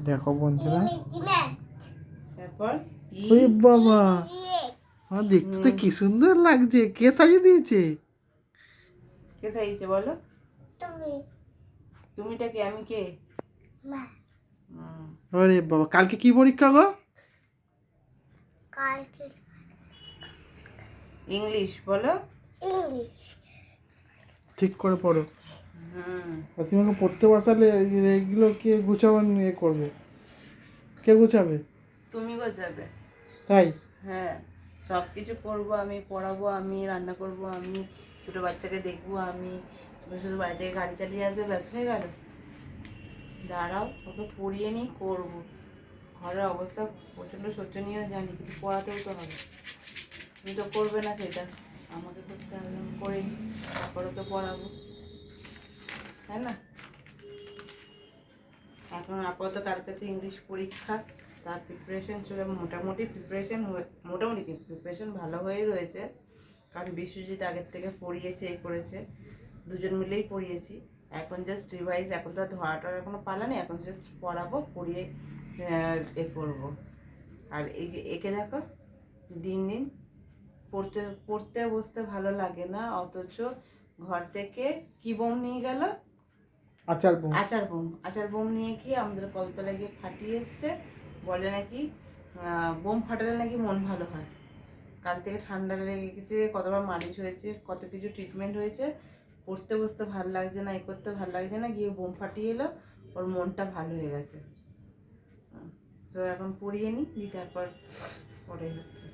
দেখো বন্ধুরা, তারপর ওরে বাবা, আমার দেখতে তো কি সুন্দর লাগছে। কে সাজিয়ে দিয়েছে? কে সাইছে বলো? তুমিটা কে, আমি কে? ওরে বাবা, কালকে কি পরীক্ষা গো? ইংলিশ বলো। ঠিক করে পড়ো। আর তুমি আমাকে পড়তে বসালে এগুলো কে গুছাবার নিয়ে করবে? কে গুছাবে? তুমি গোছাবে। তাই? হ্যাঁ, সব কিছু করবো আমি, পড়াবো আমি, রান্না করবো আমি, ছোটো বাচ্চাকে দেখবো আমি। তুমি শুধু বাড়ি থেকে গাড়ি চালিয়ে আসবে, ব্যাস হয়ে গেল। দাঁড়াও, ওকে পড়িয়ে নিই, করবো। ঘরের অবস্থা প্রচণ্ড শোচনীয় জানি, কিন্তু পড়াতেও তো হবে। তুমি তো করবে না সেটা, আমাকে করতে হবে। আমি করে নিই, তারপর ওকে পড়াবো, তাই না? এখন আপাতত কার কাছে ইংলিশ পরীক্ষা, তার প্রিপারেশন চলে। মোটামুটি প্রিপারেশন ভালো হয়েই রয়েছে, কারণ বিশ্বজিৎ আগের থেকে পড়িয়েছে, এই করেছে, দুজন মিলেই পড়িয়েছি। এখন জাস্ট রিভাইজ, এখন তো ধরাটার এখনো পালা নেই, এখন জাস্ট পড়াবো, পড়িয়ে এ করবো। আর এই যে একে দেখো, দিন দিন পড়তে পড়তে বসতে ভালো লাগে না, অথচ ঘর থেকে কি বোম নিয়ে গেল? আচার বোম নিয়ে কি আমাদের কলতলায় গিয়ে ফাটিয়ে এসছে। বলে নাকি বোম ফাটালে নাকি মন ভালো হয়। কাল থেকে ঠান্ডা লেগে গেছে, কতবার মালিশ হয়েছে, কত কিছু ট্রিটমেন্ট হয়েছে, পড়তে বসতে ভালো লাগছে না, এ করতে ভালো লাগছে না, গিয়ে বোম ফাটিয়ে এলো, ওর মনটা ভালো হয়ে গেছে। তো এখন পড়িয়ে নিই, তারপর পরে হচ্ছে।